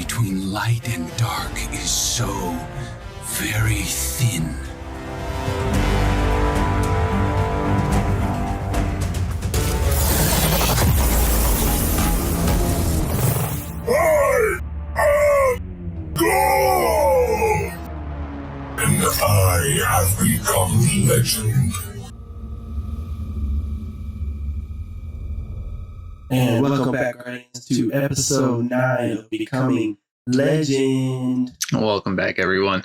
between light and dark is so very thin. I am God! And I have become legend. And welcome back, Guardians, to episode 9 of Becoming Legend. Welcome back, everyone.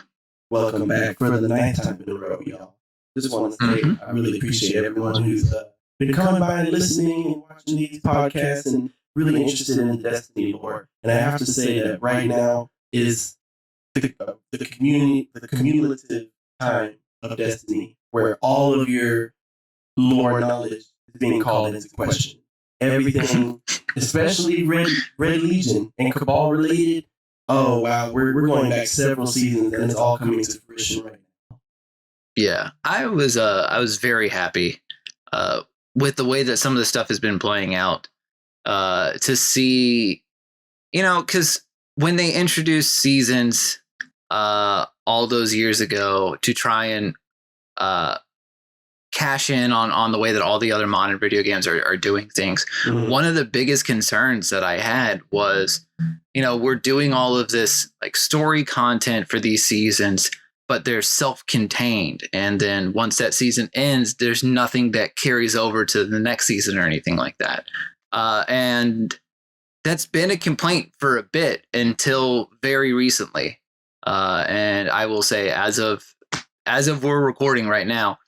Welcome back for the 9th time in a row, y'all. Just want to say I really appreciate everyone who's been coming by and listening and watching these podcasts and really interested in the Destiny lore. And I have to say that right now is the cumulative time of Destiny where all of your lore knowledge is being called into question. Everything, especially Red Legion and Cabal related. Oh wow, we're going back several seasons and it's all coming to fruition right now. Yeah, I was very happy with the way that some of the stuff has been playing out. To see, because when they introduced seasons all those years ago to try and cash in on the way that all the other modern video games are doing things. Mm-hmm. One of the biggest concerns that I had was, we're doing all of this like story content for these seasons, but they're self-contained. And then once that season ends, there's nothing that carries over to the next season or anything like that. And that's been a complaint for a bit until very recently. And I will say as of we're recording right now,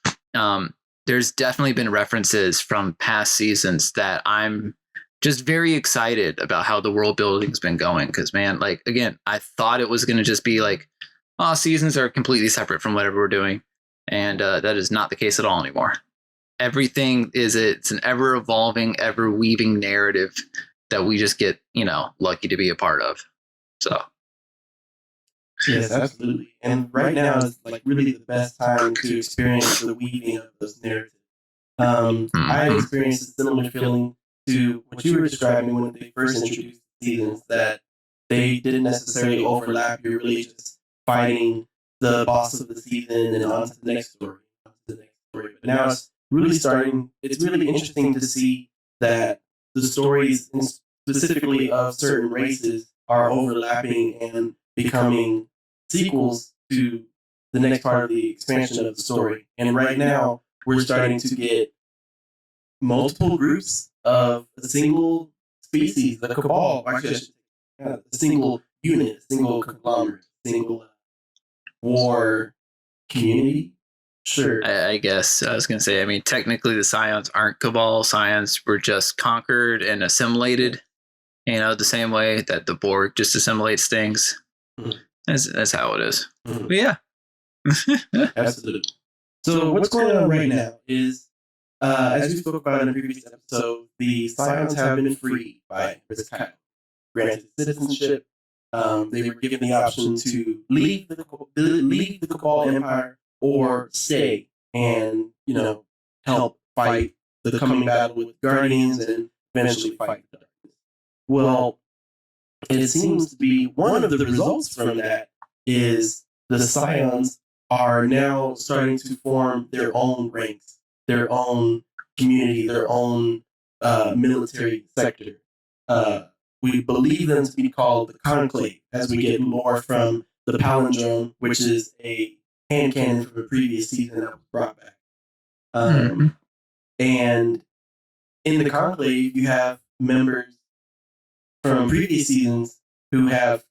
there's definitely been references from past seasons that I'm just very excited about how the world building's been going. Because, man, like, again, I thought it was going to just be like, seasons are completely separate from whatever we're doing. And that is not the case at all anymore. Everything it's an ever evolving, ever weaving narrative that we just get, lucky to be a part of. So. Yes, absolutely. And right now is like really the best time to experience the weaving of those narratives. I experienced a similar feeling to what you were describing when they first introduced the seasons, that they didn't necessarily overlap. You're really just fighting the boss of the season and on to the next story. But now it's really interesting to see that the stories, specifically of certain races, are overlapping and becoming sequels to the next part of the expansion of the story. And right now, we're starting to get multiple groups of a single species, the Cabal, actually, a single unit, a single conglomerate, a single war community. Sure. I guess I was going to say, technically the Psions aren't Cabal. Psions were just conquered and assimilated, the same way that the Borg just assimilates things. Mm-hmm. That's how it is. Mm-hmm. But yeah. Absolutely. So what's going on right now is, as we spoke about in a previous episode, the Psions have been freed by Rizkai, granted citizenship. They were given the option to leave the Cabal Empire or stay and, help fight the coming battle with Guardians and eventually fight the Darkness. Well, it seems to be one of the results from that is the Psions are now starting to form their own ranks, their own community, their own military sector. We believe them to be called the Conclave, as we get more from the Palindrome, which is a hand cannon from a previous season that was brought back. And in the Conclave, you have members from previous seasons who have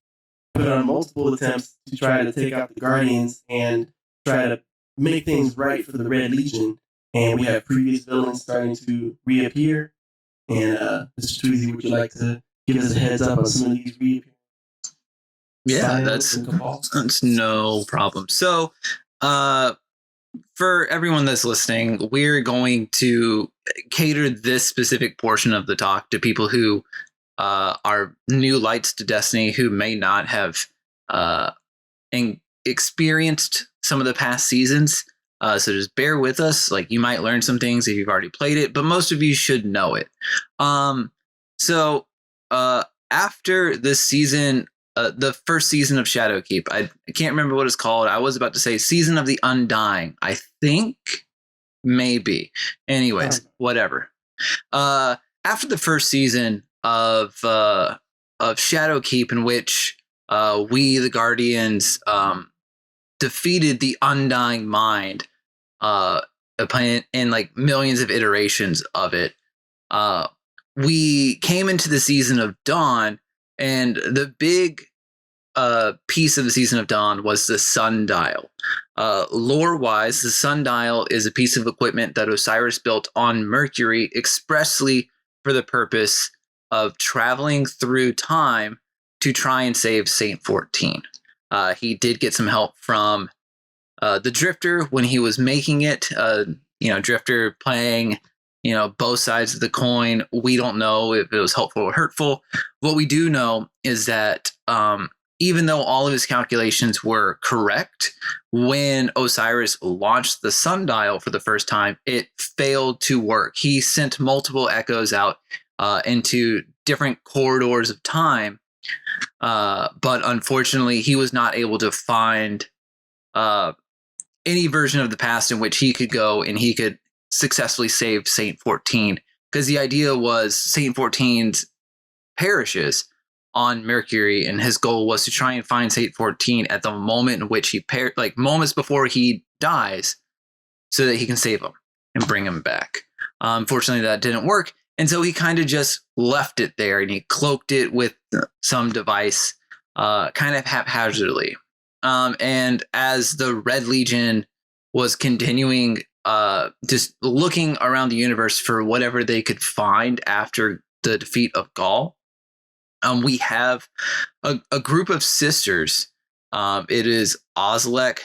put on multiple attempts to try to take out the Guardians and try to make things right for the Red Legion. And we have previous villains starting to reappear. And Mr. XTweeziix, would you like to give us a heads up on some of these reappearances? Yeah, that's no problem. So, for everyone that's listening, we're going to cater this specific portion of the talk to people who are new lights to Destiny, who may not have experienced some of the past seasons. So just bear with us. Like, you might learn some things if you've already played it, but most of you should know it. So after this season the first season of Shadowkeep. I can't remember what it's called. I was about to say Season of the Undying. I think maybe. Anyways, whatever. After the first season of Shadowkeep, in which we, the Guardians, defeated the Undying Mind in like millions of iterations of it, we came into the Season of Dawn, and the big piece of the Season of Dawn was the sundial. Lore-wise, the sundial is a piece of equipment that Osiris built on Mercury expressly for the purpose of traveling through time to try and save Saint 14. He did get some help from the Drifter when he was making it. Drifter playing, both sides of the coin. We don't know if it was helpful or hurtful. What we do know is that even though all of his calculations were correct, when Osiris launched the sundial for the first time, it failed to work. He sent multiple echoes out into different corridors of time, but unfortunately, he was not able to find any version of the past in which he could go and he could successfully save Saint 14. Because the idea was Saint 14's perishes on Mercury, and his goal was to try and find Saint 14 at the moment in which he moments before he dies, so that he can save him and bring him back. Unfortunately, that didn't work, and so he kind of just left it there, and he cloaked it with some device, kind of haphazardly. And as the Red Legion was continuing, just looking around the universe for whatever they could find after the defeat of Gaul, we have a group of sisters. It is Ozlek,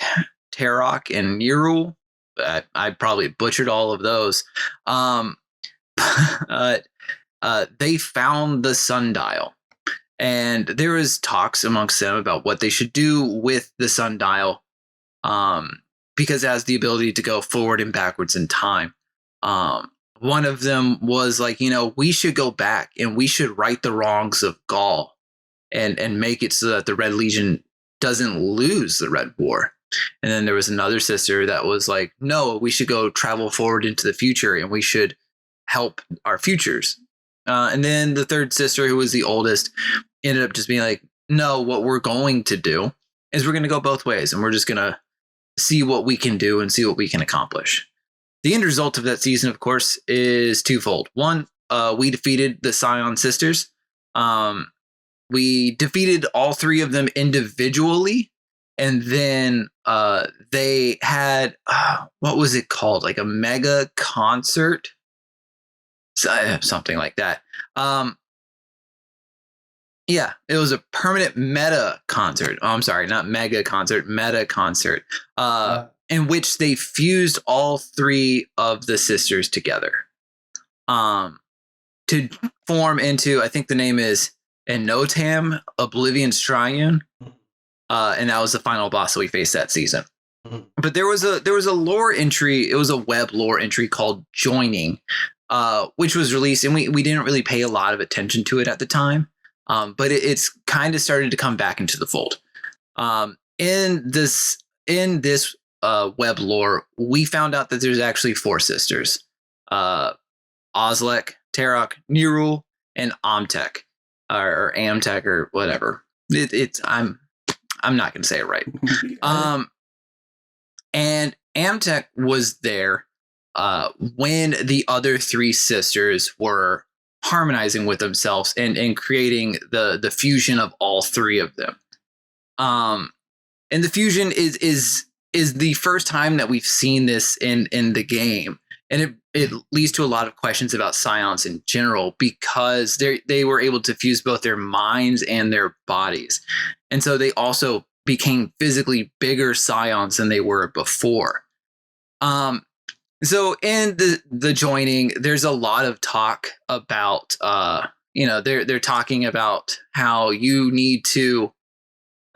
Tarok, and Nerul. I probably butchered all of those. They found the sundial, and there was talks amongst them about what they should do with the sundial, because it has the ability to go forward and backwards in time. One of them was like, we should go back and we should right the wrongs of Gaul and make it so that the Red Legion doesn't lose the Red War. And then there was another sister that was like, no, we should go travel forward into the future and we should help our futures. And then the third sister, who was the oldest, ended up just being like, no, what we're going to do is we're going to go both ways, and we're just going to see what we can do and see what we can accomplish. The end result of that season, of course, is twofold. One, we defeated the Psion Sisters. We defeated all three of them individually, and then they had, what was it called? Like a mega concert? Something like that. Yeah, it was a permanent meta concert. Oh, I'm sorry, not mega concert, meta concert. In which they fused all three of the sisters together to form into, I think the name is Enotam, Oblivion's Triune, and that was the final boss that we faced that season. But there was a lore entry. It was a web lore entry called Joining, which was released, and we didn't really pay a lot of attention to it at the time, but it's kind of started to come back into the fold. In this web lore, we found out that there's actually four sisters: Ozlek, Tarok, Nerul, and Amtec, or Amtec, or whatever. I'm not going to say it right. And Amtec was there when the other three sisters were harmonizing with themselves and creating the fusion of all three of them. And the fusion is the first time that we've seen this in the game. And it leads to a lot of questions about Psions in general, because they were able to fuse both their minds and their bodies. And so they also became physically bigger Psions than they were before. So in the Joining, there's a lot of talk about, they're talking about how you need to,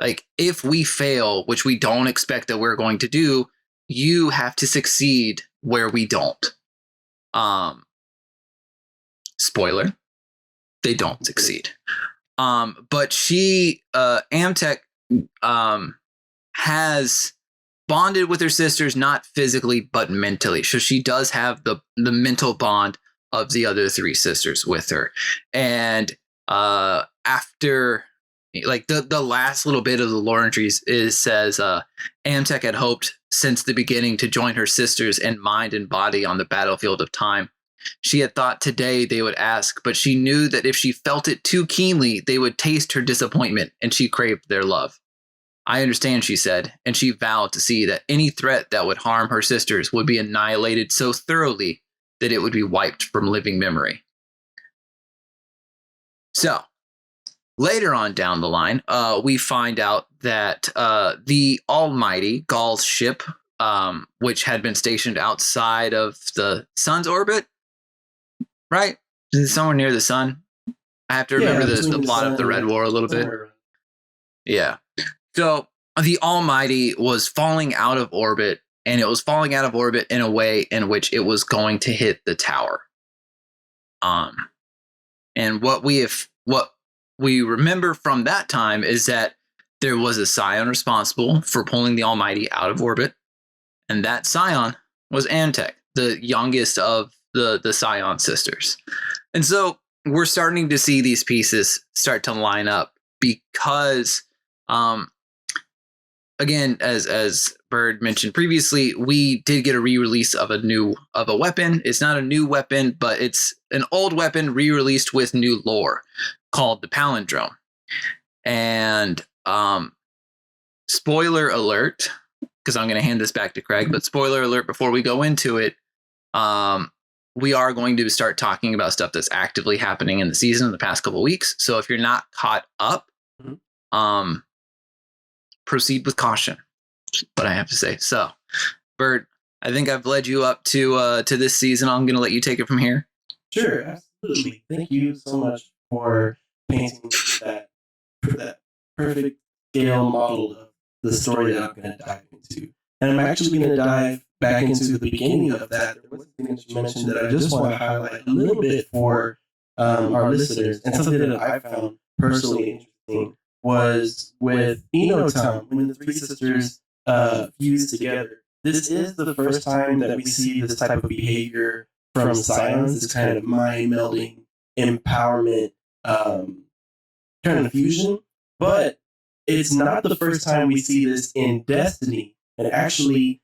like, if we fail, which we don't expect that we're going to do, you have to succeed where we don't. Spoiler, they don't succeed. But she, Amtec, has bonded with her sisters, not physically, but mentally. So she does have the mental bond of the other three sisters with her. And after like the last little bit of the lore entries says Amtec had hoped since the beginning to join her sisters in mind and body on the battlefield of time. She had thought today they would ask, but she knew that if she felt it too keenly, they would taste her disappointment, and she craved their love. I understand, she said, and she vowed to see that any threat that would harm her sisters would be annihilated so thoroughly that it would be wiped from living memory. So, later on down the line, we find out that the Almighty, Gaul's ship, which had been stationed outside of the sun's orbit, right? Somewhere near the sun. I have to remember the plot of the Red War a little bit. Yeah. So the Almighty was falling out of orbit, and it was falling out of orbit in a way in which it was going to hit the tower. And what we remember from that time is that there was a scion responsible for pulling the Almighty out of orbit, and that scion was Amtec, the youngest of the Psion Sisters. And so we're starting to see these pieces start to line up because, again, as Bird mentioned previously, we did get a re-release of a weapon. It's not a new weapon, but it's an old weapon re-released with new lore called the Palindrome. And spoiler alert, because I'm going to hand this back to Craig, but spoiler alert before we go into it, we are going to start talking about stuff that's actively happening in the season in the past couple of weeks. So if you're not caught up, proceed with caution. What I have to say. So, Bird, I think I've led you up to this season. I'm going to let you take it from here. Sure, absolutely. Thank you so much for painting that perfect scale model of the story that I'm going to dive into. And I'm actually going to dive back into the beginning of that. There was something that you mentioned that I just want to highlight a little bit for our listeners, and something that I found personally interesting was with Enotown, when the three sisters fused together. This is the first time that we see this type of behavior from Psions, this kind of mind-melding, empowerment kind of fusion. But it's not the first time we see this in Destiny. And actually,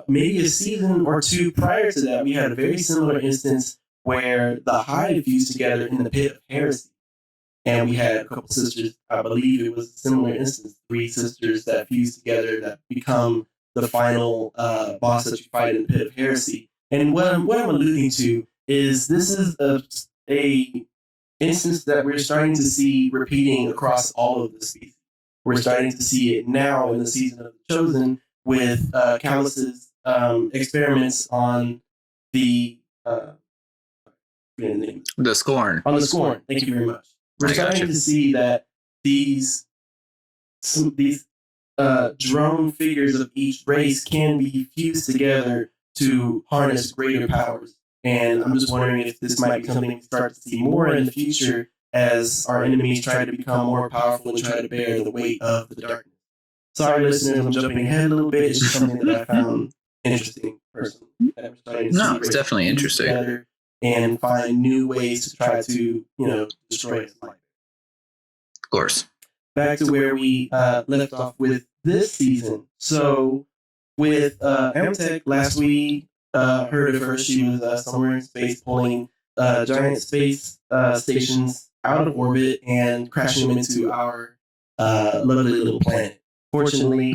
maybe a season or two prior to that, we had a very similar instance where the Hive fused together in the Pit of Heresy. And we had a couple sisters, I believe it was a similar instance, 3 sisters that fused together that become the final boss that you fight in the Pit of Heresy. And what I'm alluding to is this is a instance that we're starting to see repeating across all of the species. We're starting to see it now in the season of the Chosen with Callus's experiments on the Scorn. On the Scorn. Thank you very much. We're starting to see that these drone figures of each race can be fused together to harness greater powers. And I'm just wondering if this might be something we start to see more in the future as our enemies try to become more powerful and try to bear the weight of the darkness. Sorry, listeners, I'm jumping ahead a little bit. It's just something that I found interesting personally. No, it's definitely interesting. And find new ways to try to, destroy his life. Of course. Back to where we left off with this season. So with Amtec, last we heard of her, she was somewhere in space pulling giant space stations out of orbit and crashing them into our lovely little planet. Fortunately,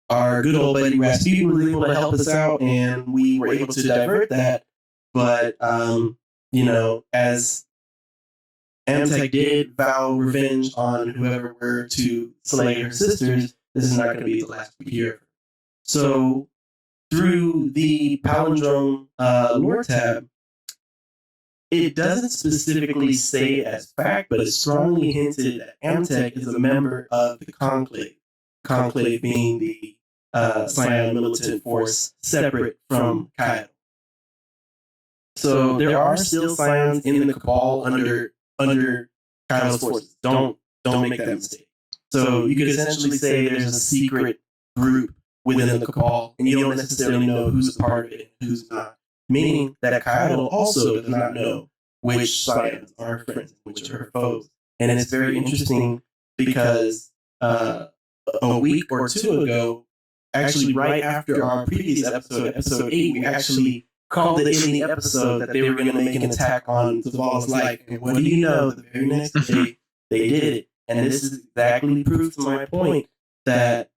our good old buddy Rasputin was able to help us out, and we were able to divert that. But, as Amtec did vow revenge on whoever were to slay her sisters, this is not going to be the last we hear of her. So, through the Palindrome lore tab, it doesn't specifically say as fact, but it's strongly hinted that Amtec is a member of the Conclave. Conclave being the Psion militant force separate from Kyle. So there are still Psions in the Cabal under Kylo's forces. Don't make that mistake. So you could essentially say there's a secret group within the Cabal, and you don't necessarily know who's a part of it and who's not. Meaning that Kylo also does not know which Psions are her friends and which are her foes. And it's very interesting because a week or two ago, actually right after our previous episode, episode 8, we actually called it in the episode that they were going to make an attack on Zavala's life. And what do you know? The very next day, they did it. And this is exactly proof to my point that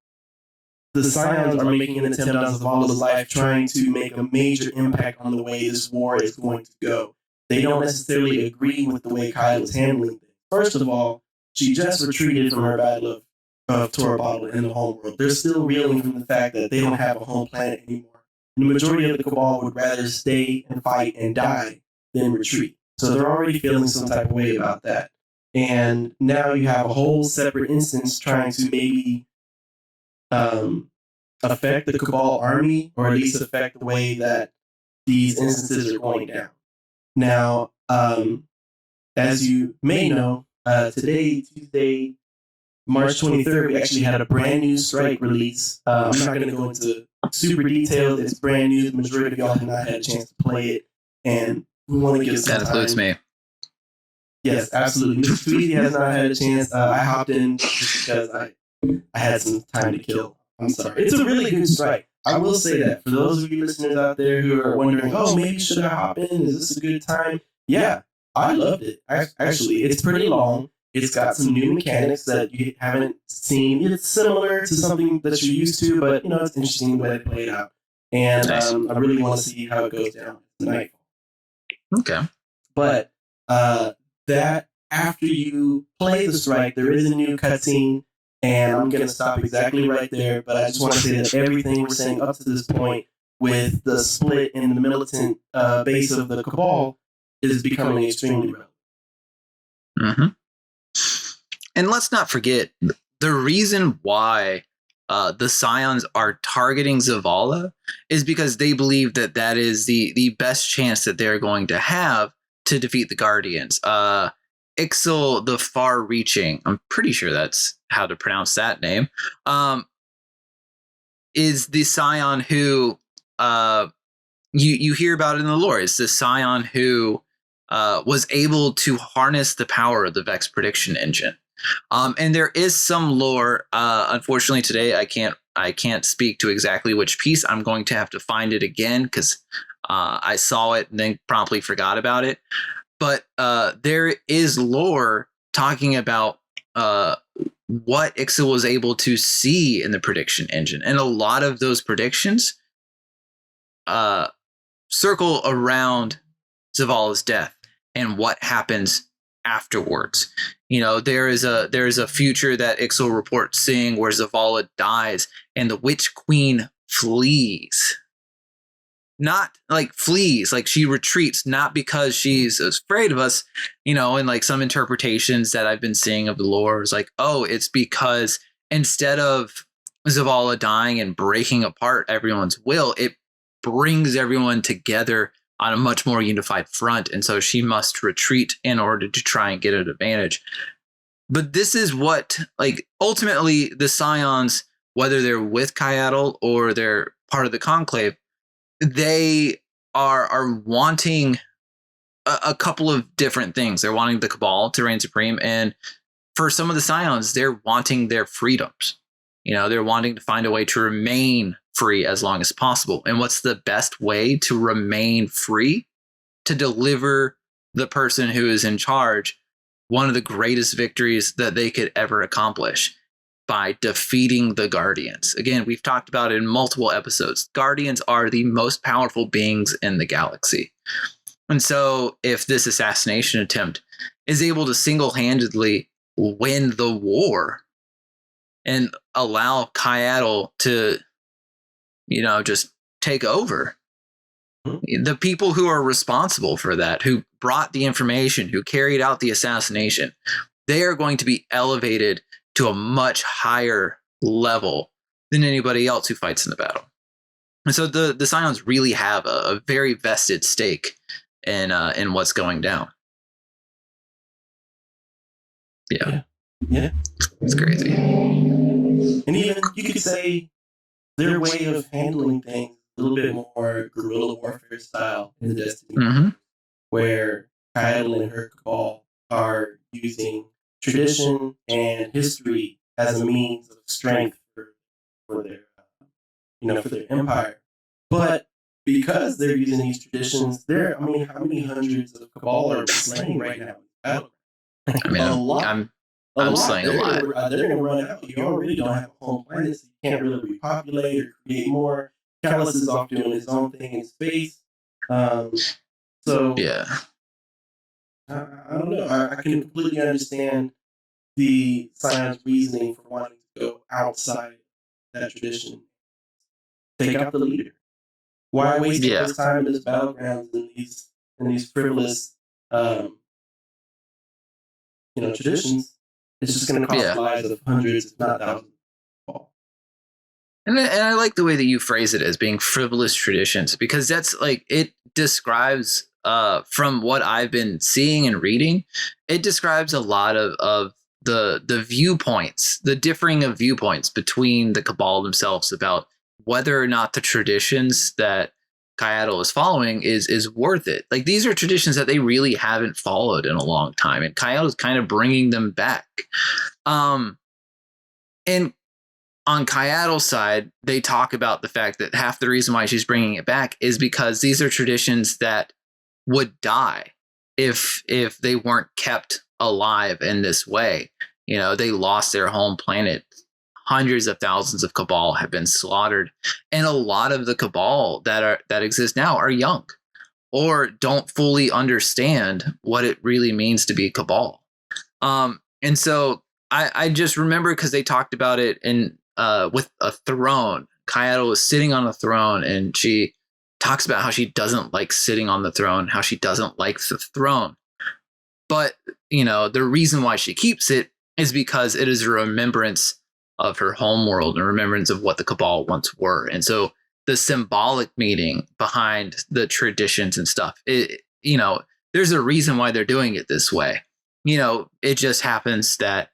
the Psions are making an attempt on Zavala's life, trying to make a major impact on the way this war is going to go. They don't necessarily agree with the way Kylo is handling things. First of all, she just retreated from her battle of Tora Bottle in the homeworld. They're still reeling from the fact that they don't have a home planet anymore. And the majority of the Cabal would rather stay and fight and die than retreat. So they're already feeling some type of way about that. And now you have a whole separate instance trying to maybe affect the Cabal army, or at least affect the way that these instances are going down. Now, as you may know, today, Tuesday, March 23rd, we actually had a brand new strike release. I'm not going to go into super details. It's brand new. The majority of y'all have not had a chance to play it, and we want to give some time. That includes me. Yes, absolutely. xTweeziix has not had a chance. I hopped in just because I had some time to kill. I'm sorry. It's a really good strike. I will say that for those of you listeners out there who are wondering, oh, maybe should I hop in? Is this a good time? Yeah, I loved it. Actually, it's pretty long. It's got some new mechanics that you haven't seen. It's similar to something that you're used to, but it's interesting the way they play it out. And I really want to see how it goes down tonight. Okay. But that after you play the strike, there is a new cutscene, and I'm going to stop exactly right there. But I just want to say that everything we're saying up to this point with the split in the militant base of the Cabal is becoming extremely relevant. Mm-hmm. And let's not forget, the reason why the Psions are targeting Zavala is because they believe that that is the best chance that they're going to have to defeat the Guardians. Ixal the Far-Reaching, I'm pretty sure that's how to pronounce that name, is the Psion who you hear about in the lore. It's the Psion who was able to harness the power of the Vex prediction engine. And there is some lore. Unfortunately, today I can't speak to exactly which piece. I'm going to have to find it again because I saw it and then promptly forgot about it. But there is lore talking about what Ixal was able to see in the prediction engine, and a lot of those predictions circle around Zavala's death and what happens afterwards. There is a future that Ixal reports seeing where Zavala dies and the Witch Queen flees. Not like flees, like she retreats, not because she's afraid of us, and like some interpretations that I've been seeing of the lore is like, oh, it's because instead of Zavala dying and breaking apart everyone's will, it brings everyone together on a much more unified front. And so she must retreat in order to try and get an advantage. But this is what, like, ultimately the Psions, whether they're with Kyaddle or they're part of the Conclave, they are wanting a couple of different things. They're wanting the Cabal to reign supreme. And for some of the Psions, they're wanting their freedoms. They're wanting to find a way to remain free as long as possible. And what's the best way to remain free? To deliver the person who is in charge one of the greatest victories that they could ever accomplish, by defeating the Guardians. Again, we've talked about it in multiple episodes. Guardians are the most powerful beings in the galaxy. And so if this assassination attempt is able to single-handedly win the war and allow Kyaddle to, just take over, the people who are responsible for that, who brought the information, who carried out the assassination, they are going to be elevated to a much higher level than anybody else who fights in the battle. And so the Psions really have a very vested stake in what's going down. Yeah. Yeah. It's crazy. And even you could say their way of handling things a little bit more guerrilla warfare style in the Destiny, where Kyle and her cabal are using tradition and history as a means of strength for their for their empire. But because they're using these traditions, I mean, how many hundreds of cabal are slain right now? I mean, A lot. I'm slaying a lot. They're going to run out. You already don't have a home planet, so you can't really repopulate or create more. Callus is off doing his own thing in space. So yeah, I don't know. I can completely understand the science reasoning for wanting to go outside that tradition. Take out the leader. Why waste all this time in this battlegrounds and these frivolous traditions? It's just going to cost lives of hundreds, if not thousands. And I like the way that you phrase it as being frivolous traditions, because that's like, it describes, from what I've been seeing and reading, it describes a lot of the viewpoints, the differing of viewpoints between the Cabal themselves about whether or not the traditions that Kyaddle is following is worth it. Like, these are traditions that they really haven't followed in a long time, and Kyaddle is kind of bringing them back. And on Kyaddle's side, they talk about the fact that half the reason why she's bringing it back is because these are traditions that would die if they weren't kept alive in this way. They lost their home planet. Hundreds of thousands of Cabal have been slaughtered, and a lot of the Cabal that exist now are young or don't fully understand what it really means to be Cabal. And so I just remember, because they talked about it in with a throne. Kyaddle is sitting on a throne, and she talks about how she doesn't like sitting on the throne, how she doesn't like the throne. But, the reason why she keeps it is because it is a remembrance of her home world and remembrance of what the Cabal once were. And so the symbolic meaning behind the traditions and stuff, there's a reason why they're doing it this way. It just happens that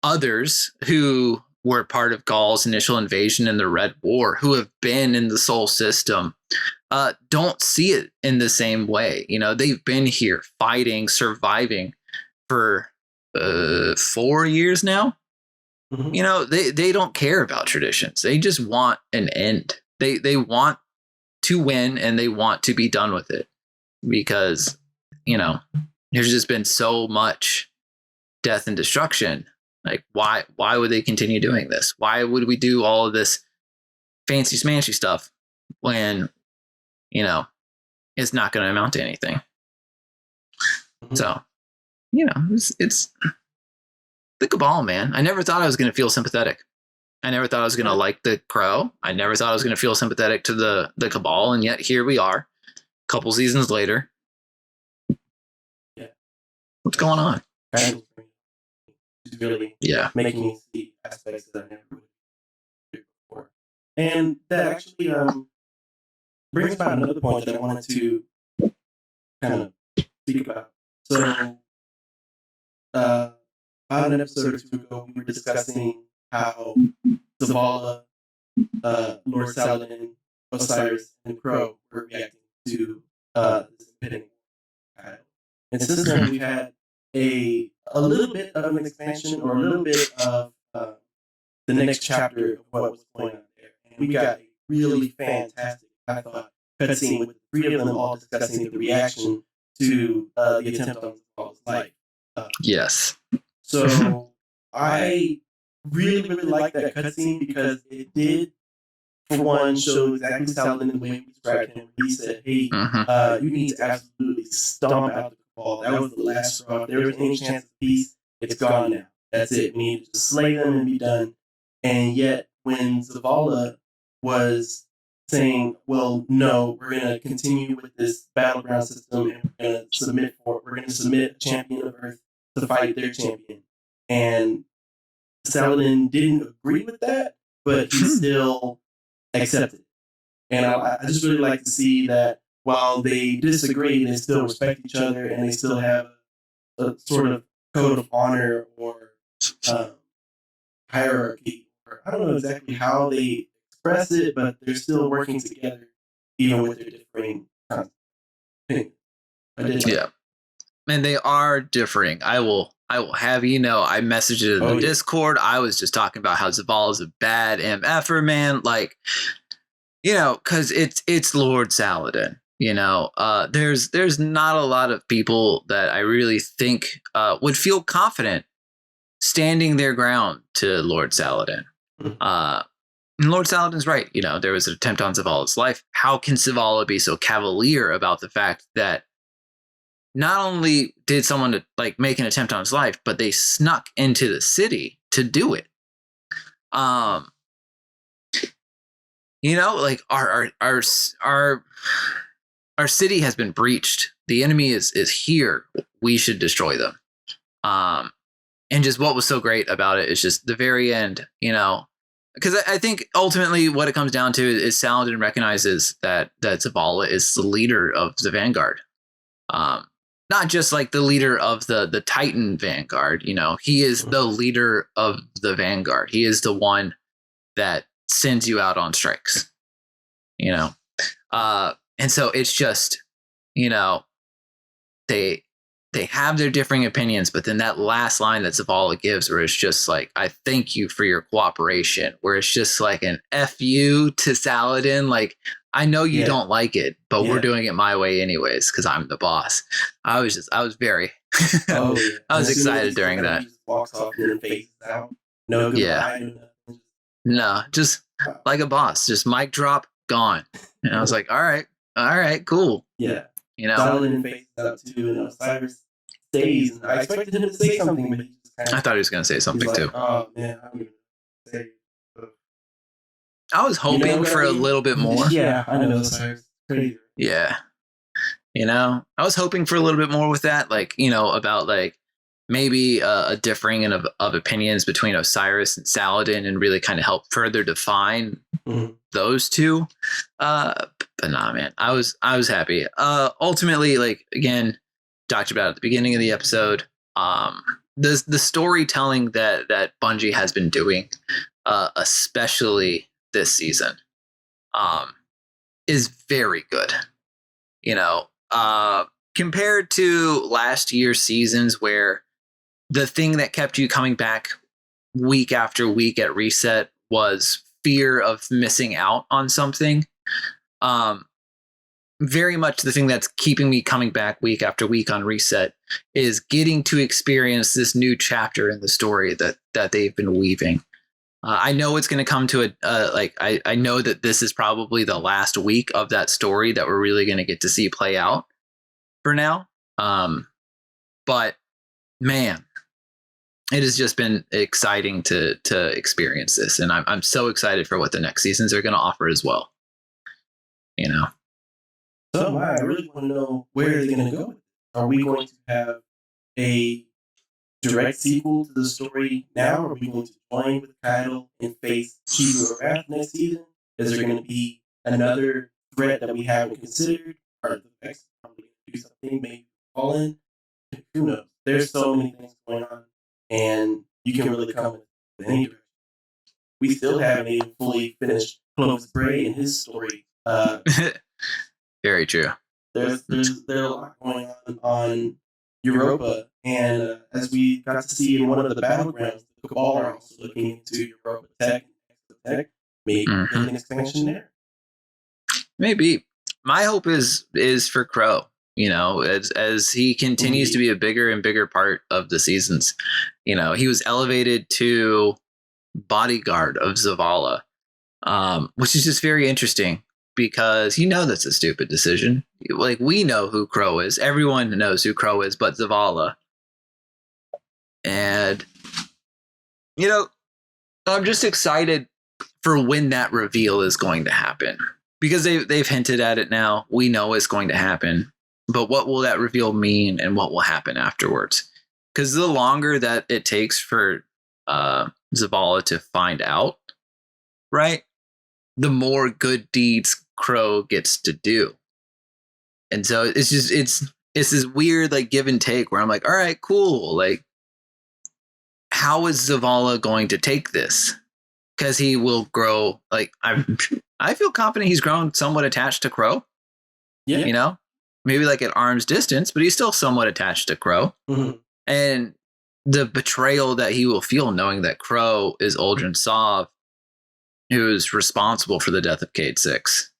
others who were part of Gaul's initial invasion in the Red War, who have been in the Sol system, don't see it in the same way. They've been here fighting, surviving for 4 years now. Mm-hmm. They don't care about traditions. They just want an end. They want to win, and they want to be done with it, because there's just been so much death and destruction. Like, why would they continue doing this? Why would we do all of this fancy smanchy stuff when it's not going to amount to anything? Mm-hmm. So it's the Cabal, man. I never thought I was going to feel sympathetic. I never thought I was going to like the Crow. I never thought I was going to feel sympathetic to the Cabal, and yet here we are, a couple seasons later. Yeah, what's going on? It's really making me see aspects that I never would do before, and that actually brings about another point that I wanted to kind of speak about. So, on an episode or two ago, we were discussing how Zavala, Lord Saladin, Osiris, and Crow were reacting to this impending battle. And since then, we've had a little bit of an expansion, or a little bit of the next chapter of what was going on there. And we got a really fantastic, I thought, cutscene with the three of them all discussing the reaction to the attempt on Zavala's life. Yes. So I really, really like that cutscene, because it did, for one, show exactly Saladin the way we described him. He said, hey, you need to absolutely stomp out the Cabal. That was the last straw. If there was any chance of peace, it's gone now. That's it. We need to slay them and be done. And yet, when Zavala was saying, well, no, we're going to continue with this battleground system, and we're going to submit a champion of Earth to fight their champion. And Saladin didn't agree with that, but he still accepted it. And I just really like to see that while they disagree, they still respect each other, and they still have a sort of code of honor or hierarchy. Or I don't know exactly how they express it, but they're still working together, even with their differing opinions. I did like Yeah. And they are differing. I will have you know, I messaged it in the Discord. I was just talking about how Zavala is a bad MFer, man. Like, you know, because it's Lord Saladin. You know, there's not a lot of people that I really think would feel confident standing their ground to Lord Saladin. And Lord Saladin's right. You know, there was an attempt on Zavala's life. How can Zavala be so cavalier about the fact that not only did someone like make an attempt on his life, but they snuck into the city to do it? You know, like our city has been breached. The enemy is here. We should destroy them. And just what was so great about it is just the very end, you know, because I think ultimately what it comes down to is Saladin recognizes that Zavala is the leader of the Vanguard. Not just like the leader of the Titan Vanguard, you know, he is the leader of the Vanguard. He is the one that sends you out on strikes, you know. And so it's just, you know, they have their differing opinions, but then that last line that Zavala gives, where it's just like, I thank you for your cooperation, where it's just like an F you to Saladin. Like, I know you don't like it, but we're doing it my way anyways, because I'm the boss. I was very, I was excited during that. Walks off and faces out. No goodbye. No, just like a boss, just mic drop, gone. And I was like, all right, cool. Yeah. You know, Saladin faces out too, and Osiris stays. And I expected him to say something, but he just kind of, I thought he was going to say something like, too. Oh man, I'm gonna say. I was hoping for a little bit more. Yeah, I know. Osiris crazy. Yeah. You know, I was hoping for a little bit more with that, like, you know, about like maybe a differing of opinions between Osiris and Saladin, and really kind of help further define those two. But nah, man, I was happy. Ultimately, like, again, talked about at the beginning of the episode, the storytelling that Bungie has been doing, especially this season, is very good. You know, compared to last year's seasons, where the thing that kept you coming back week after week at reset was fear of missing out on something. Very much the thing that's keeping me coming back week after week on reset is getting to experience this new chapter in the story that they've been weaving. I know it's going to come to I know that this is probably the last week of that story that we're really going to get to see play out for now. But man, it has just been exciting to experience this, and I'm so excited for what the next seasons are going to offer as well. You know, so I really want to know where they're going to go with it. Are we going to have a direct sequel to the story now? Are we going to join with Kyle and face Shiva Wrath next season? Is there going to be another threat that we haven't considered? Are the Vex probably going to do something? Maybe fall in? Who knows? There's so many things going on, and you can really come with any direction. We still haven't even fully finished Clovis Bray and his story. Very true. There's a lot going on Europa, and as we got to see in one of the battlegrounds, the Cabal are also looking into Europa Tech and Tech. Maybe an expansion there. Maybe. My hope is for Crow. You know, as he continues to be a bigger and bigger part of the seasons. You know, he was elevated to bodyguard of Zavala, which is just very interesting, because you know that's a stupid decision. Like, we know who Crow is. Everyone knows who Crow is but Zavala. And, you know, I'm just excited for when that reveal is going to happen, because they've hinted at it now. We know it's going to happen. But what will that reveal mean, and what will happen afterwards? Because the longer that it takes for Zavala to find out, right, the more good deeds Crow gets to do. And so it's this weird like give and take where I'm like, all right, cool. Like, how is Zavala going to take this? Because he will grow. Like I feel confident he's grown somewhat attached to Crow. Yeah. You know, maybe like at arm's distance, but he's still somewhat attached to Crow. Mm-hmm. And the betrayal that he will feel knowing that Crow is Uldren Sov, who is responsible for the death of Cade-6.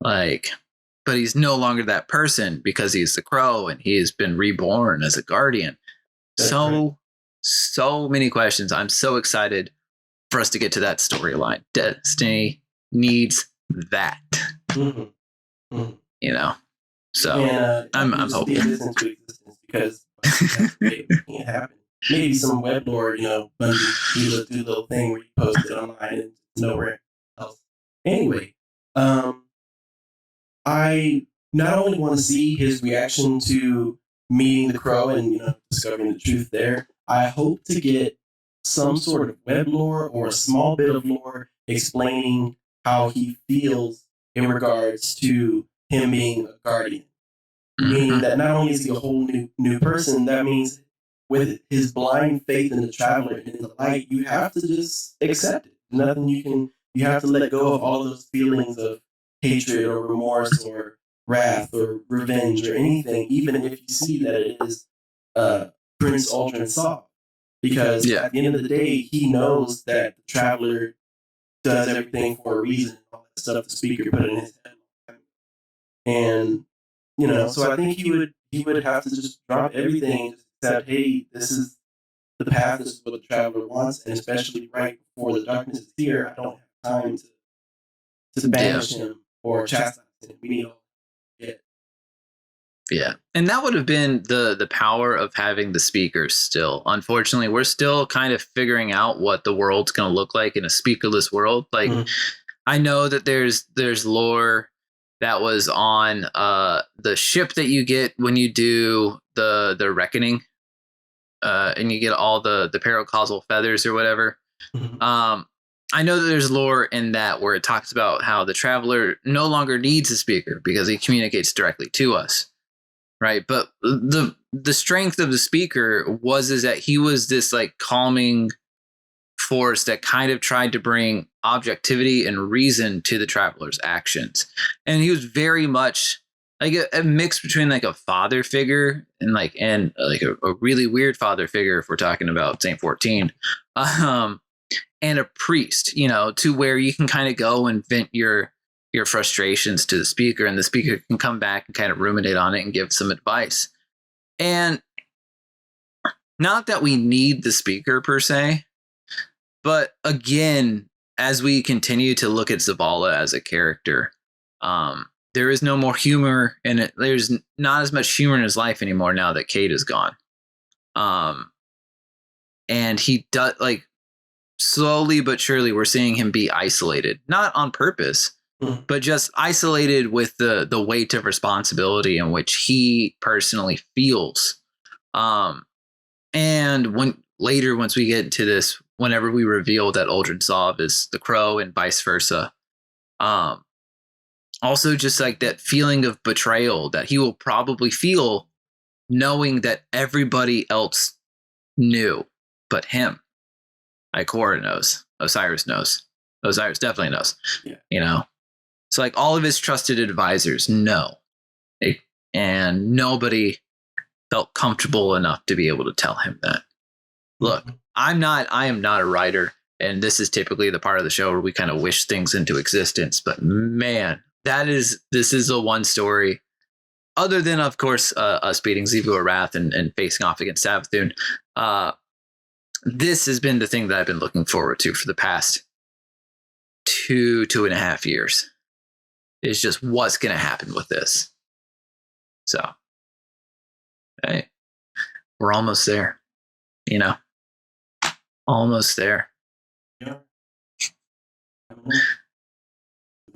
Like, but he's no longer that person because he's the Crow and he has been reborn as a guardian. So many questions. I'm so excited for us to get to that storyline. Destiny needs that. Mm-hmm. Mm-hmm. You know, so and, I'm hoping because it can't happen. Maybe some web lord, Bungie do the little thing where you post it online and it's nowhere else. Anyway, I not only want to see his reaction to meeting the Crow and discovering the truth there. I hope to get some sort of web lore or a small bit of lore explaining how he feels in regards to him being a guardian. Meaning that not only is he a whole new person, that means with his blind faith in the Traveler and in the light, you have to just accept it. Nothing you have to let go of all of those feelings of hatred or remorse or wrath or revenge or anything, even if you see that it is Prince Uldren Sov. Because at the end of the day, he knows that the Traveler does everything for a reason, all that stuff the speaker put in his head. And so I think he would have to just drop everything and just accept, hey, this is the path, this is what the Traveler wants, and especially right before the darkness is here, I don't have time to banish him or chastise him. We need all. Yeah. And that would have been the power of having the speakers still. Unfortunately, we're still kind of figuring out what the world's going to look like in a speakerless world. Like, I know that there's lore that was on the ship that you get when you do the reckoning, and you get all the paracausal feathers or whatever. I know that there's lore in that where it talks about how the Traveler no longer needs a speaker because he communicates directly to us. Right. But the strength of the speaker is that he was this like calming force that kind of tried to bring objectivity and reason to the Traveler's actions. And he was very much like a mix between like a father figure and a really weird father figure, if we're talking about Saint 14, and a priest, to where you can kind of go and vent your frustrations to the speaker, and the speaker can come back and kind of ruminate on it and give some advice. And not that we need the speaker per se, but again, as we continue to look at Zavala as a character, there is no more humor in it. There's not as much humor in his life anymore now that Cade is gone. And he does, like, slowly but surely we're seeing him be isolated, not on purpose, but just isolated with the weight of responsibility in which he personally feels. And once we get into this, whenever we reveal that Uldren Sov is the Crow and vice versa, also just like that feeling of betrayal that he will probably feel knowing that everybody else knew but him. Ikora knows. Osiris knows. Osiris definitely knows. Yeah. So like all of his trusted advisors know, and nobody felt comfortable enough to be able to tell him that. Look, I am not a writer, and this is typically the part of the show where we kind of wish things into existence. But man, this is the one story, other than of course us beating Zavala Wrath and facing off against Savathun. This has been the thing that I've been looking forward to for the past 2.5 years. It's just what's going to happen with this. So, hey, we're almost there, almost there. Yeah.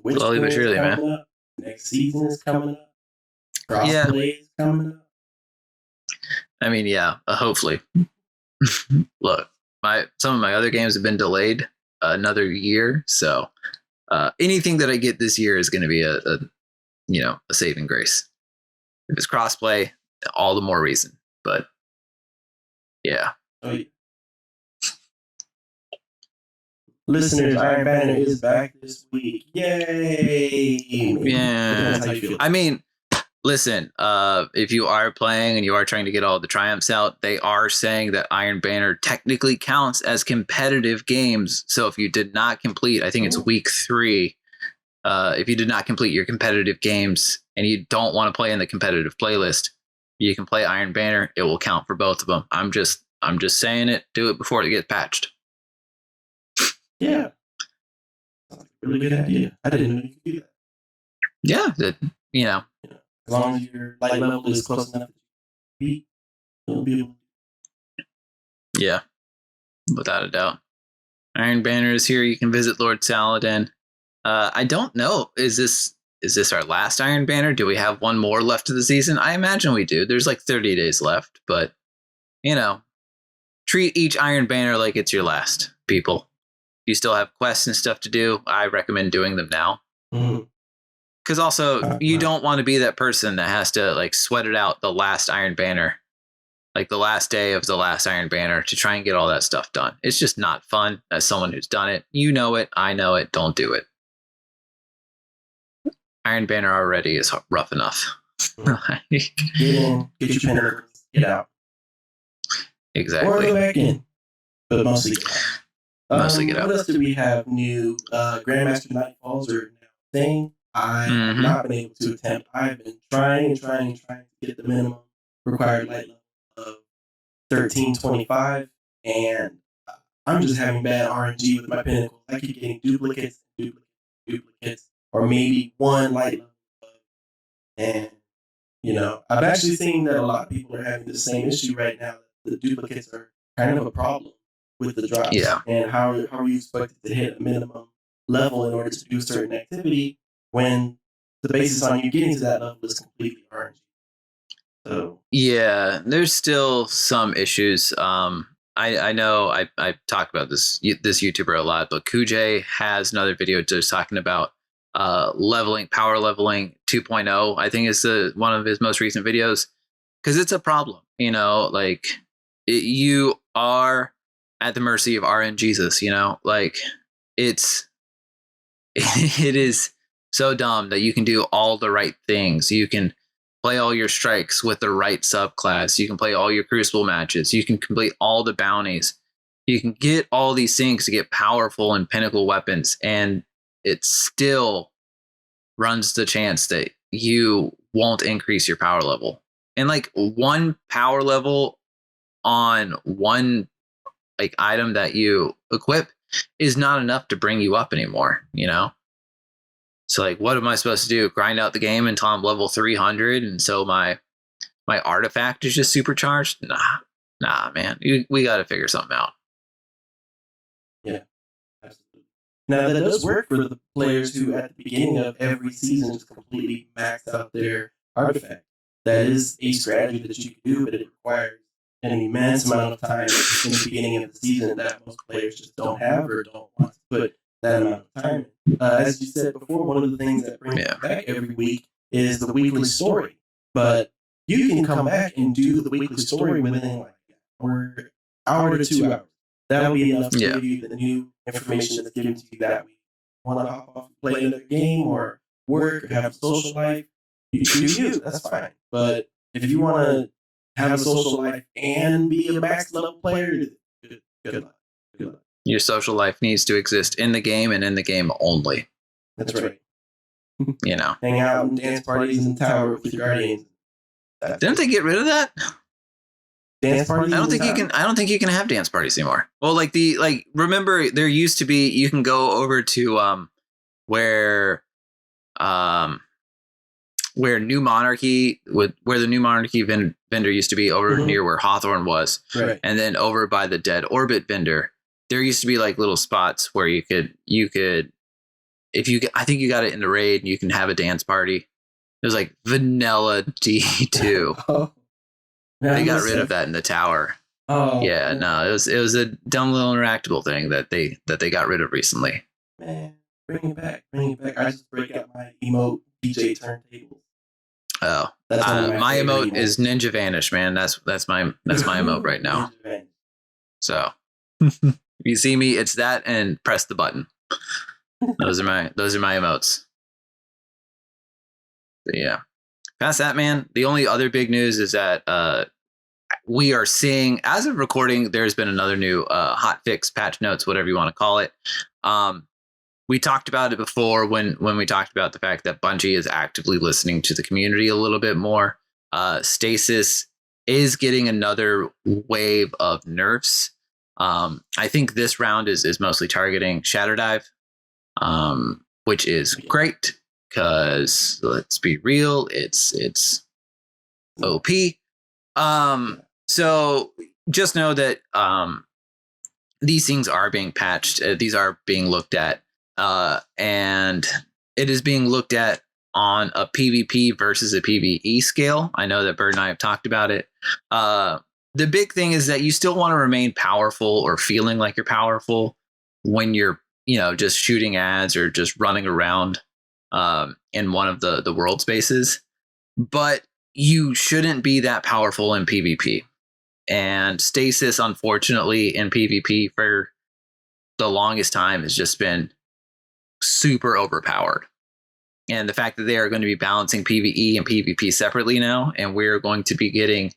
Slowly but surely, man. Up. Next season is coming up. Crossplay is coming up. I mean, yeah, hopefully. Look, some of my other games have been delayed another year, so anything that I get this year is going to be a saving grace. If it's crossplay, all the more reason. But yeah. Oh, listeners, Iron Banner is back this week. Yay! Yeah. That's how you feel. I mean, listen, if you are playing and you are trying to get all the triumphs out, they are saying that Iron Banner technically counts as competitive games. So if you did not complete, I think it's week 3, if you did not complete your competitive games and you don't want to play in the competitive playlist, you can play Iron Banner. It will count for both of them. I'm just saying it. Do it before it gets patched. Yeah. Really good idea. I didn't know you could do that. Yeah, you know. As long as your light level is close enough to beat, you'll be able to. Yeah, without a doubt. Iron Banner is here. You can visit Lord Saladin. I don't know. Is this our last Iron Banner? Do we have one more left of the season? I imagine we do. There's like 30 days left, but treat each Iron Banner like it's your last, people. You still have quests and stuff to do. I recommend doing them now. Because also, you don't want to be that person that has to like sweat it out the last Iron Banner, like the last day of the last Iron Banner to try and get all that stuff done. It's just not fun as someone who's done it. You know it. I know it. Don't do it. Iron Banner already is rough enough. Get in, get your pinnacles, get out. Exactly. Or go back in. But mostly get out. Mostly get out. What else do we have new? Grandmaster Nightfalls are now a thing. I have not been able to attempt. I've been trying to get the minimum required light level of 1325, and I'm just having bad RNG with my pinnacles. I keep getting duplicates, or maybe one light level. And, I've actually seen that a lot of people are having the same issue right now. The duplicates are kind of a problem with the drops. Yeah. And how are you expected to hit a minimum level in order to do a certain activity when the basis on you getting to that level is completely RNG? So yeah, there's still some issues. I know I talk about this YouTuber a lot, but Kujay has another video just talking about power leveling 2.0. I think is one of his most recent videos, because it's a problem. You are at the mercy of RNGesus. It is so dumb that you can do all the right things. You can play all your strikes with the right subclass. You can play all your crucible matches. You can complete all the bounties. You can get all these things to get powerful and pinnacle weapons, and it still runs the chance that you won't increase your power level. And one power level on one item that you equip is not enough to bring you up anymore, So what am I supposed to do? Grind out the game until I'm level 300 and so my artifact is just supercharged? Nah, man. We got to figure something out. Yeah, absolutely. Now that does work for the players who at the beginning of every season just completely max out their artifact. That is a strategy that you can do, but it requires an immense amount of time in the beginning of the season that most players just don't have or don't want to put that amount of time in. As you said before, one of the things that brings you back every week is the weekly story. But you can come back and do the weekly story within an hour to 2 hours. That'll be enough to give you the new information that's given to you that week. Want to hop off and play another game or work or have a social life? You do, that's fine. But if you want to have a social life and be a max level player, good luck. Your social life needs to exist in the game and in the game only. That's right. Hang out and dance parties in the tower with your guardians. Didn't they get rid of that? Dance parties? I don't think you can have dance parties anymore. Well, remember there used to be, you can go over to where New Monarchy where the New Monarchy vendor used to be over near where Hawthorne was. Right. And then over by the Dead Orbit vendor, there used to be little spots where you could I think you got it in the raid and you can have a dance party. It was vanilla D2. Oh, they got rid of that in the tower. Oh yeah, no, it was a dumb little interactable thing that they got rid of recently. Man, bring it back. I just break out my emote DJ turntables. Oh, my emote is Ninja Vanish, man. That's my emote right now. So If you see me, it's that and press the button. Those are my emotes. But yeah. Past that, man, the only other big news is that we are seeing, as of recording, there's been another new hot fix, patch notes, whatever you want to call it. We talked about it before when we talked about the fact that Bungie is actively listening to the community a little bit more. Stasis is getting another wave of nerfs. I think this round is mostly targeting Shatter Dive, which is great because let's be real, it's OP. So just know that these things are being patched. These are being looked at, and it is being looked at on a PvP versus a PvE scale. I know that Bird and I have talked about it. The big thing is that you still want to remain powerful or feeling like you're powerful when you're, just shooting ads or just running around in one of the world spaces. But you shouldn't be that powerful in PvP. And Stasis, unfortunately, in PvP for the longest time has just been super overpowered. And the fact that they are going to be balancing PvE and PvP separately now, and we're going to be getting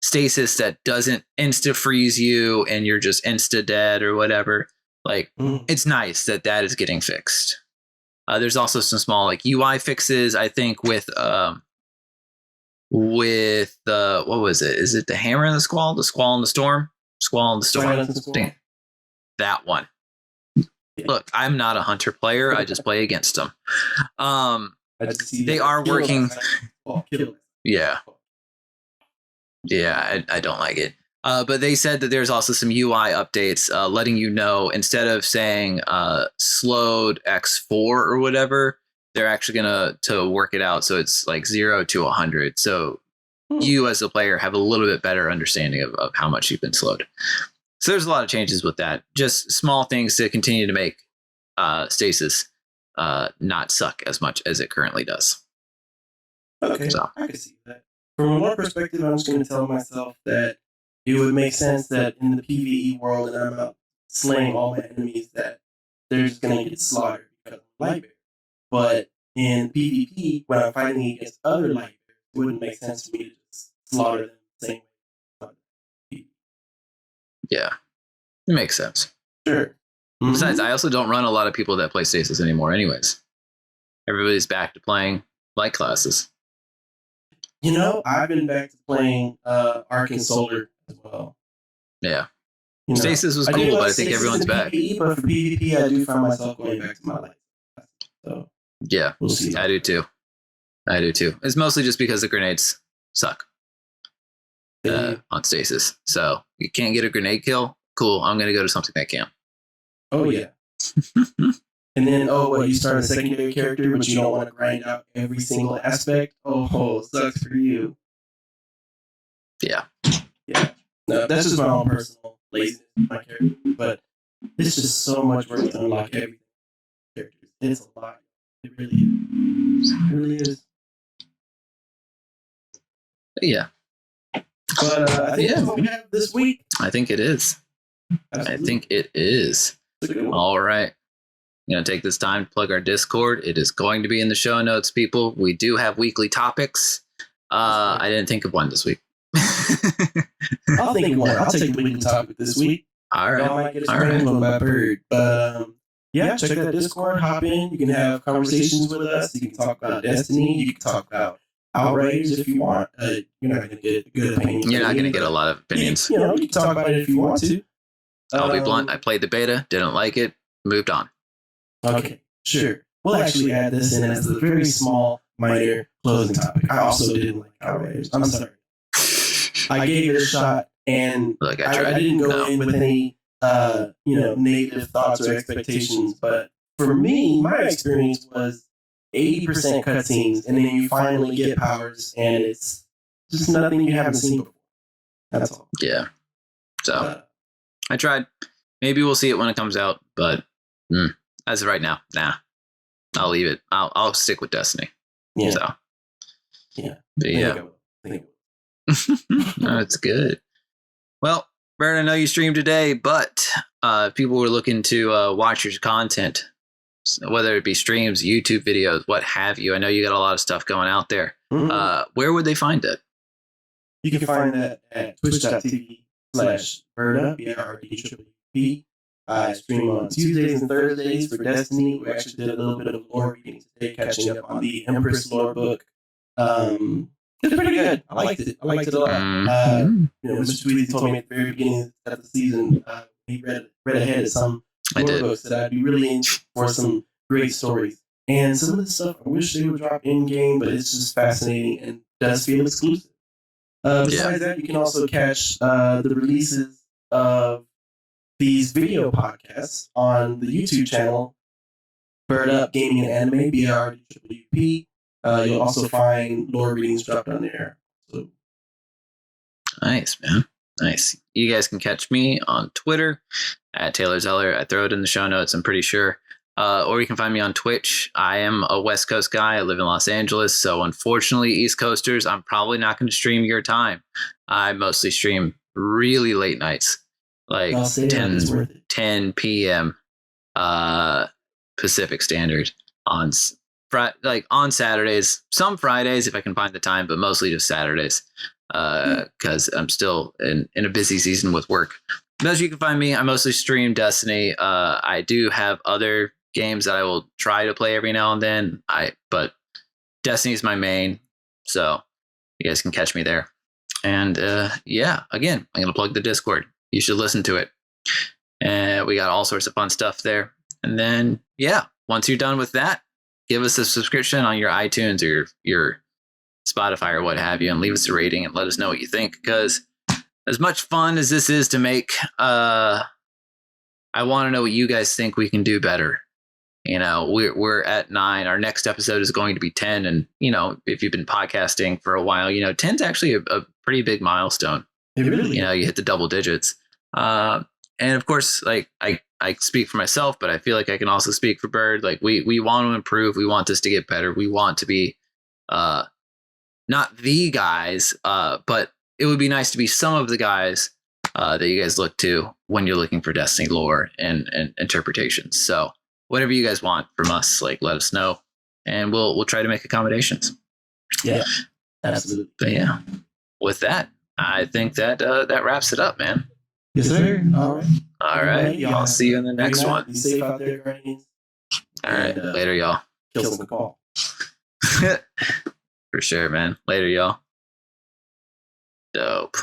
Stasis that doesn't insta freeze you and you're just insta dead or whatever. It's nice that is getting fixed. There's also some small UI fixes, I think, with the what was it? Is it the Hammer and the Squall? The Squall and the Storm? Squall and the Storm. That one. Look, I'm not a hunter player. I just play against them. They are working. Yeah. Yeah, I don't like it. But they said that there's also some UI updates letting you know, instead of saying slowed X4 or whatever, they're actually going to work it out. So it's 0 to 100. So you as a player have a little bit better understanding of how much you've been slowed. So there's a lot of changes with that. Just small things to continue to make Stasis not suck as much as it currently does. Okay, so I can see that. From one perspective, I'm just going to tell myself that it would make sense that in the PvE world, and I'm out slaying all my enemies, that they're just going to get slaughtered because of light bear. But in PvP, when I'm fighting against other light bears, it wouldn't make sense for me to just slaughter them the same way. Yeah, it makes sense. Sure. Mm-hmm. Besides, I also don't run a lot of people that play Stasis anymore anyways. Everybody's back to playing light classes. I've been back to playing Arc and Solar as well. Yeah. Stasis was cool, but I think everyone's back. PvE, but for PvP, I do find myself going back to my light. So yeah, we'll see. I do too. It's mostly just because the grenades suck on Stasis. So you can't get a grenade kill. Cool. I'm going to go to something that can. Oh, yeah. And then, you start a secondary character, but you don't want to grind out every single aspect? Sucks for you. Yeah. Yeah. No, that's just my own personal laziness with my character. But it's just so much work to unlock everything. It's a lot. It really is. It really is. Yeah. But I think that's what we have this week. I think it is. Absolutely. I think it is. All right. I'm going to take this time to plug our Discord. It is going to be in the show notes, people. We do have weekly topics. I didn't think of one this week. I'll think of one. I'll take the weekly topic this week. All right. I might get a by Bird. But check that Discord. Hop in. You can have conversations with us. You can talk about Destiny. You can talk about Outriders if you want. You're not going to get a good opinion. You're not going to get a lot of opinions. You can talk about it if you want to. I'll be blunt. I played the beta. Didn't like it. Moved on. Okay, sure. We'll actually add this in as a very small, minor closing topic. I also didn't like Outriders. I'm sorry. I gave it a shot, and I didn't go in with any, negative thoughts or expectations. But for me, my experience was 80% cutscenes, and then you finally get powers, and it's just nothing you haven't seen before. That's all. Yeah. So I tried. Maybe we'll see it when it comes out, but. As of right now, nah. I'll leave it. I'll stick with Destiny. Yeah. So. Yeah. But yeah. No, it's good. Well, Bird, I know you streamed today, but people were looking to watch your content, whether it be streams, YouTube videos, what have you. I know you got a lot of stuff going out there. Where would they find it? You can find that at twitch.tv/Birduuup, BRDUUP. I stream on Tuesdays and Thursdays for Destiny. We actually did a little bit of lore reading today, catching up on the Empress lore book. It's pretty good. I liked it. I liked it a lot. Mr. Tweeziix told me at the very beginning of the season, he read ahead of some lore books that I'd be really in for some great stories. And some of the stuff I wish they would drop in game, but it's just fascinating and does feel exclusive. Besides that, you can also catch the releases of these video podcasts on the YouTube channel, Birduuup Gaming and Anime, BRDUUP. You'll also find lore readings dropped on there. So. Nice, man. Nice. You guys can catch me on Twitter at Taylor Zeller. I throw it in the show notes, I'm pretty sure. Or you can find me on Twitch. I am a West Coast guy. I live in Los Angeles. So unfortunately, East Coasters, I'm probably not going to stream your time. I mostly stream really late nights, like 10 p.m. Pacific Standard on Saturdays, some Fridays if I can find the time, but mostly just Saturdays because I'm still in a busy season with work. As you can find me, I mostly stream Destiny. I do have other games that I will try to play every now and then. But Destiny is my main, so you guys can catch me there. And again, I'm gonna plug the Discord. You should listen to it. And we got all sorts of fun stuff there. And then once you're done with that, give us a subscription on your iTunes or your Spotify or what have you, and leave us a rating and let us know what you think. Because as much fun as this is to make, I want to know what you guys think we can do better. We're at 9. Our next episode is going to be 10. And, if you've been podcasting for a while, 10's actually a pretty big milestone. It really you hit the double digits. And of course, like I speak for myself, but I feel like I can also speak for Bird. Like we want to improve. We want this to get better. We want to be not the guys, but it would be nice to be some of the guys that you guys look to when you're looking for Destiny lore and interpretations. So whatever you guys want from us, like let us know, and we'll try to make accommodations. Yeah, absolutely. But with that, I think that that wraps it up, man. Yes, sir. All right. I'll see you in the next one. Be safe out there, Guardians. All right. Later, y'all. Kill some call. For sure, man. Later, y'all. Dope.